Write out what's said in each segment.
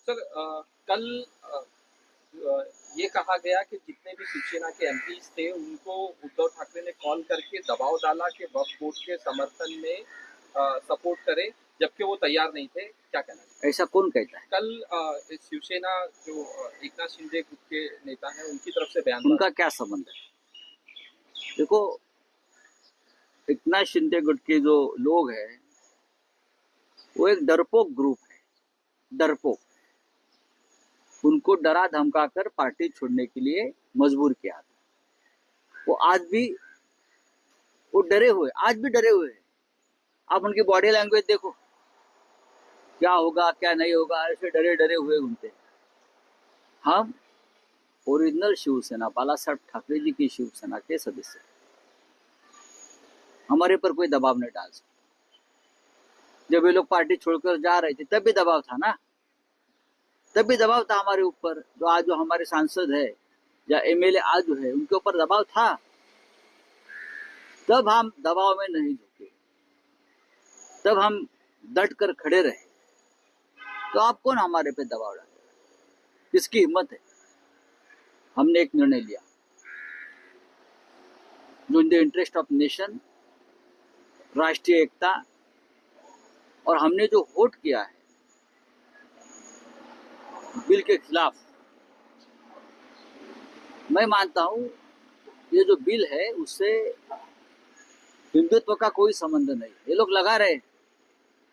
Sir कल ये कहा गया कि जितने भी शिवसेना के एमपीज थे उनको उद्धव ठाकरे ने कॉल करके दबाव डाला कि वक्फ बोर्ड के समर्थन में सपोर्ट करे, जबकि वो तैयार नहीं थे। क्या कहना है? ऐसा कौन कहता है? कल शिवसेना जो एकनाथ शिंदे गुट के नेता हैं उनकी तरफ से बयान, उनका क्या संबंध है? देखो, एकनाथ शिंदे गुट के जो लोग हैं वो एक डरपोक ग्रुप है, डरपोक। उनको डरा धमकाकर पार्टी छोड़ने के लिए मजबूर किया था। वो आज भी वो डरे हुए, आज भी डरे हुए हैं। आप उनकी बॉडी लैंग्वेज देखो, क्या होगा क्या नहीं होगा, ऐसे डरे डरे हुए घूमते हैं। हम ओरिजिनल शिवसेना, बाला साहब ठाकरे जी की शिवसेना के सदस्य, हमारे पर कोई दबाव नहीं डाल सकते। जब ये लोग पार्टी छोड़कर जा रहे थे तब भी दबाव था ना, तब भी दबाव था हमारे ऊपर। जो हमारे सांसद है या एमएलए आज जो है उनके ऊपर दबाव था, तब हम दबाव में नहीं झुके, तब हम डट कर खड़े रहे। तो आप कौन हमारे पे दबाव डाले? किसकी हिम्मत है? हमने एक निर्णय लिया जो in the interest of nation, राष्ट्रीय एकता, और हमने जो वोट किया है बिल के खिलाफ, मैं मानता हूं ये जो बिल है उससे हिंदुत्व का कोई संबंध नहीं। ये लोग लगा रहे हैं,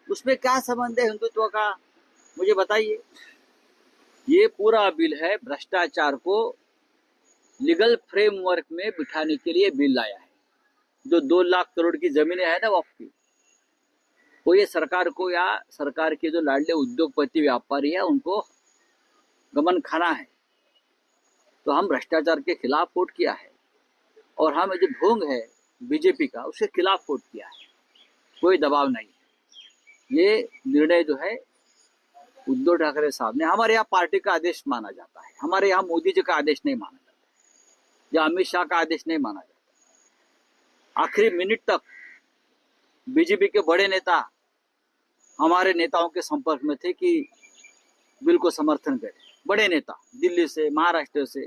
उसमें क्या संबंध है हिंदुत्व का? मुझे बताइए। ये पूरा बिल है भ्रष्टाचार को लीगल फ्रेमवर्क में बिठाने के लिए बिल लाया है। जो 2 लाख करोड़ की जमीनें हैं ना वक्फ की, वो ये सरकार को या सरकार के जो लाडले उद्योगपति व्यापारी है उनको गमन खाना है। तो हम भ्रष्टाचार के खिलाफ वोट किया है, और हम जो ढोंग है बीजेपी का उसके खिलाफ वोट किया है। कोई दबाव नहीं है। ये निर्णय जो है उद्धव ठाकरे साहब ने, हमारे यहाँ पार्टी का आदेश माना जाता है, हमारे यहाँ मोदी जी का आदेश नहीं माना जाता या अमित शाह का आदेश नहीं माना जाता। आखिरी मिनट तक बीजेपी के बड़े नेता हमारे नेताओं के संपर्क में थे कि बिल को समर्थन करें। बड़े नेता दिल्ली से, महाराष्ट्र से।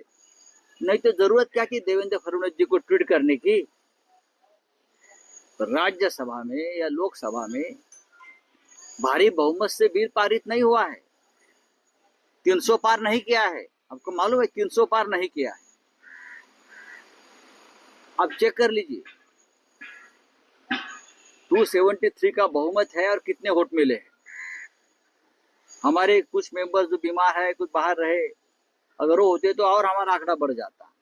नहीं तो जरूरत क्या थी देवेंद्र फडणवीस जी को ट्वीट करने की? राज्यसभा में या लोकसभा में भारी बहुमत से बिल पारित नहीं हुआ है, 300 पार नहीं किया है। आपको मालूम है 300 पार नहीं किया है? आप चेक कर लीजिए, 273 का बहुमत है और कितने वोट मिले हैं। हमारे कुछ मेंबर जो बीमार है, कुछ बाहर रहे, अगर वो होते तो और हमारा आंकड़ा बढ़ जाता।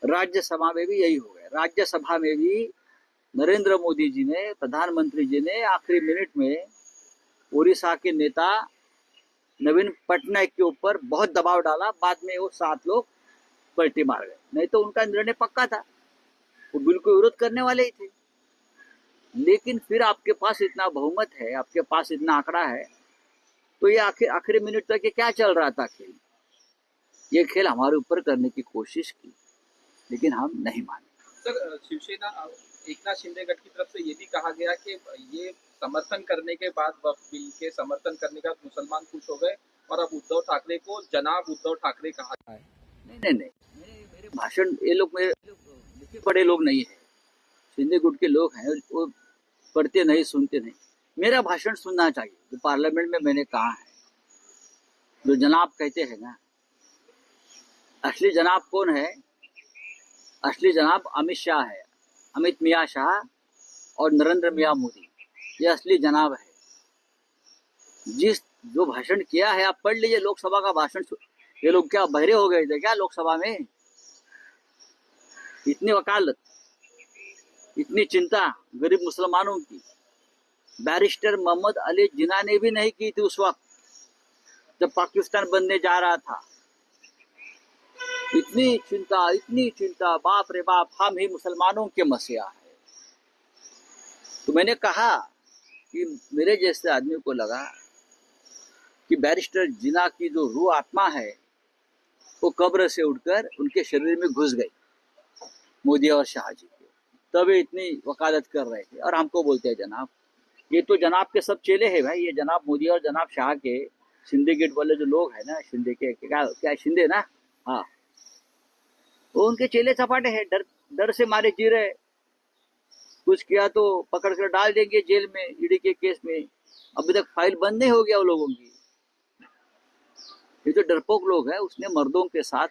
राज्यसभा में भी यही हो गया। राज्यसभा में भी नरेंद्र मोदी जी ने, प्रधानमंत्री जी ने आखिरी मिनट में उड़ीसा के नेता नवीन पटनायक के ऊपर बहुत दबाव डाला। बाद में वो 7 लोग पलटी मार गए, नहीं तो उनका निर्णय पक्का था, वो बिल को विरोध करने वाले ही थे। लेकिन फिर आपके पास इतना बहुमत है, आपके पास इतना आंकड़ा है, तो ये आखिरी मिनट तक ये क्या चल रहा था खेल? ये खेल हमारे ऊपर करने की कोशिश की, लेकिन हम नहीं माने। सर शिवसेना एकनाथ शिंदे गट की तरफ से ये भी कहा गया कि ये समर्थन करने के बाद, वक्फ बिल के समर्थन करने के बाद मुसलमान खुश हो गए और अब उद्धव ठाकरे को जनाब उद्धव ठाकरे कहा जाए। नहीं, मेरे भाषण, ये लोग मेरे लिखे पढ़े लोग नहीं है, शिंदे गुट के लोग हैं, वो पढ़ते नहीं, सुनते नहीं। मेरा भाषण सुनना चाहिए जो पार्लियामेंट में मैंने कहा है, जो जनाब कहते हैं ना। असली जनाब कौन है? असली जनाब अमित शाह है, अमित मियाँ शाह और नरेंद्र मियाँ मोदी, ये असली जनाब है। जो भाषण किया है आप पढ़ लीजिए, लोकसभा का भाषण। ये लोग क्या बहरे हो गए थे क्या लोकसभा में? इतनी वकालत, इतनी चिंता गरीब मुसलमानों की बैरिस्टर मोहम्मद अली जिन्ना ने भी नहीं की थी उस वक्त जब पाकिस्तान बनने जा रहा था। इतनी चिंता, बाप रे बाप, हम ही मुसलमानों के मसीहा है। तो मैंने कहा कि मेरे जैसे आदमी को लगा कि बैरिस्टर जिन्ना की जो रूह आत्मा है वो कब्र से उठकर उनके शरीर में घुस गई, मोदी और शाह जी के। तब इतनी वकालत कर रहे थे और हमको बोलते हैं जनाब। ये तो जनाब के सब चेले हैं भाई, ये जनाब मोदी और जनाब शाह के शिंदे गेट वाले जो लोग हैं ना, शिंदे के क्या क्या शिंदे ना, हाँ, वो उनके चेले चपाटे हैं, डर डर से मारे जी रहे। कुछ किया तो पकड़ कर डाल देंगे जेल में, ईडी के केस में। अभी तक फाइल बंद नहीं हो गया वो लोगों की। ये जो डरपोक लोग हैं, उसने मर्दों के साथ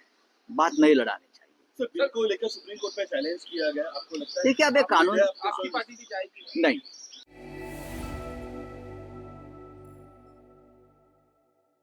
बात नहीं लड़ानी चाहिए। सर, बिल को लेकर सुप्रीम कोर्ट में चैलेंज किया गया, आपको लगता है देखिए, अब एक कानून आपकी पार्टी भी जाएगी? नहीं,